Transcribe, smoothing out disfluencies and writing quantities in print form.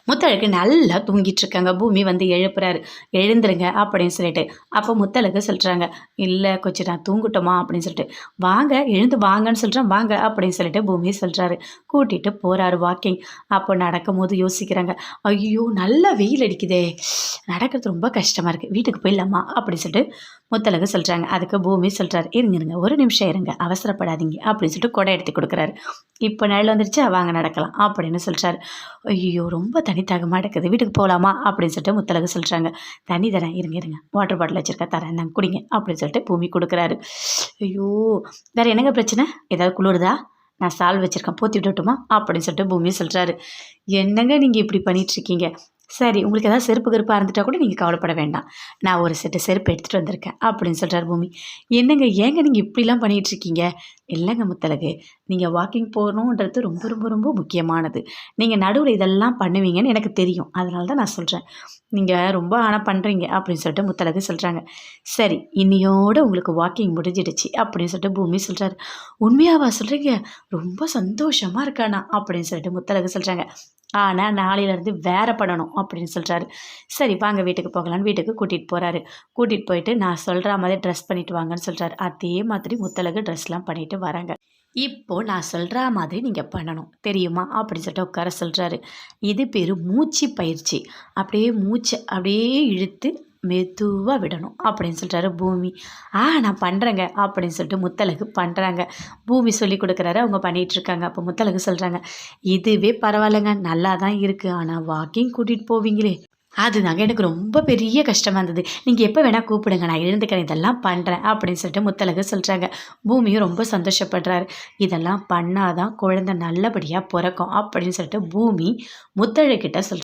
முத்தழகு நல்லா தூங்கிட்டு இருக்காங்க. பூமி வந்து எழுப்புறாரு. எழுந்துருங்க அப்படின்னு சொல்லிட்டு. அப்போ முத்தழகு சொல்றாங்க, "இல்ல கொஞ்சம் நான் தூங்கட்டுமா?" அப்படின்னு சொல்லிட்டு. "வாங்க, எழுந்து வாங்கன்னு சொல்றேன், வாங்க" அப்படின்னு சொல்லிட்டு பூமி சொல்றாரு. கூட்டிட்டு போறாரு வாக்கிங். அப்போ நடக்கும்போது யோசிக்கிறாங்க, "ஐயோ! நல்லா வெயில் அடிக்குதே! நடக்கிறது ரொம்ப கஷ்டமா இருக்கு. வீட்டுக்கு போயிடலாமா?" அப்படின்னு சொல்லிட்டு முத்தழகு சொல்றாங்க. அதுக்கு பூமி சொல்றாரு, "இருங்க, இருங்க. ஒரு நிமிஷம் இருங்க. அவசரப்படாதீங்க" அப்படின்னு சொல்லிட்டு குடை எடுத்து குடுக்குறாரு. "இப்ப நிழல் வந்துருச்சா? வாங்க நடக்கலாம்" அப்படின்னு சொல்றாரு. ஐயய்யோ! ரொம்ப தண்ணி தாகமா எடுக்குது. வீட்டுக்கு போலாமா? அப்படின்னு சொல்லிட்டு முத்தழகு சொல்றாங்க. தண்ணி தரேன். இருங்க, இருங்க. வாட்டர் பாட்டில் வச்சிருக்கேன் தரேன். இந்தாங்க குடிங்க. அப்படின்னு சொல்லிட்டு பூமி குடுக்குறாரு. ஐயோ! வேற என்னங்க பிரச்சனை? ஏதாவது குளுருதா? நான் சால் வச்சிருக்கேன். போத்தி விடட்டுமா? அப்படின்னு சொல்லிட்டு பூமி சொல்றாரு. என்னங்க நீங்க இப்படி பண்ணிட்டுருக்கீங்க? சரி, உங்களுக்கு ஏதாவது செருப்பு கிருப்பா இருந்துட்டா கூட நீங்க கவலைப்பட வேண்டாம். நான் ஒரு செட்டு செருப்பு எடுத்துட்டு வந்திருக்கேன். அப்படின்னு சொல்றாரு பூமி. என்னங்க ஏங்க நீங்க இப்படிலாம் பண்ணிட்டுருக்கீங்க? இல்லங்க முத்தழகு. நீங்க வாக்கிங் போகணுன்றது ரொம்ப ரொம்ப ரொம்ப முக்கியமானது. நீங்க நடுவுல இதெல்லாம் பண்ணுவீங்கன்னு எனக்கு தெரியும். அதனால தான் நான் சொல்றேன். நீங்க ரொம்ப ஆனா பண்றீங்க அப்படின்னு சொல்லிட்டு முத்தழகு சொல்றாங்க. சரி, இன்னியோட உங்களுக்கு வாக்கிங் முடிஞ்சிடுச்சு அப்படின்னு சொல்லிட்டு பூமி சொல்றாரு. உண்மையாவா சொல்றீங்க? ரொம்ப சந்தோஷமா இருக்கு ஆனா அப்படின்னு சொல்லிட்டு முத்தழகு சொல்றாங்க. ஆனா நாளையிலருந்து வேற பண்ணணும் அப்படின்னு சொல்றாரு. சரி வாங்க வீட்டுக்கு போகலான்னு வீட்டுக்கு கூட்டிட்டு போறாரு. கூட்டிட்டு போயிட்டு நான் சொல்ற மாதிரி ட்ரெஸ் பண்ணிட்டு வாங்கன்னு சொல்றாரு. அதே மாதிரி முத்தழகு ட்ரெஸ்லாம் பண்ணிட்டு வராங்க. இப்போ நான் சொல்ற மாதிரி நீங்க பண்ணணும். தெரியுமா? அப்படின்னு சொல்லிட்டு உட்கார சொல்றாரு. இது பேரு மூச்சு பயிற்சி. அப்படியே மூச்ச அப்படியே இழுத்து மெதுவா விடணும் அப்படின்னு சொல்றாரு பூமி. நான் பண்றேங்க அப்படின்னு சொல்லிட்டு முத்தழகு பண்றாங்க. பூமி சொல்லிக் குடுக்குறாரு. அவங்க பண்ணிட்டு இருக்காங்க. அப்போ முத்தழகு சொல்றாங்க, "இதுவே பரவாயில்லங்க. நல்லா தான் இருக்கு. ஆனா வாக்கிங் கூட்டிட்டு போவீங்களே, அதுதாங்க எனக்கு ரொம்ப பெரிய கஷ்டமா இருந்தது. நீங்க எப்ப வேணா கூப்பிடுங்க. நான் எழுந்துக்கிறேன். இதெல்லாம் பண்றேன்" அப்படின்னு சொல்லிட்டு முத்தழகு சொல்றாங்க. பூமியும் ரொம்ப சந்தோஷப்படுறாரு. இதெல்லாம் பண்ணா தான் குழந்தை நல்லபடியா பொறக்கும் அப்படின்னு சொல்லிட்டு பூமி முத்தழகிட்ட சொல்றாங்க.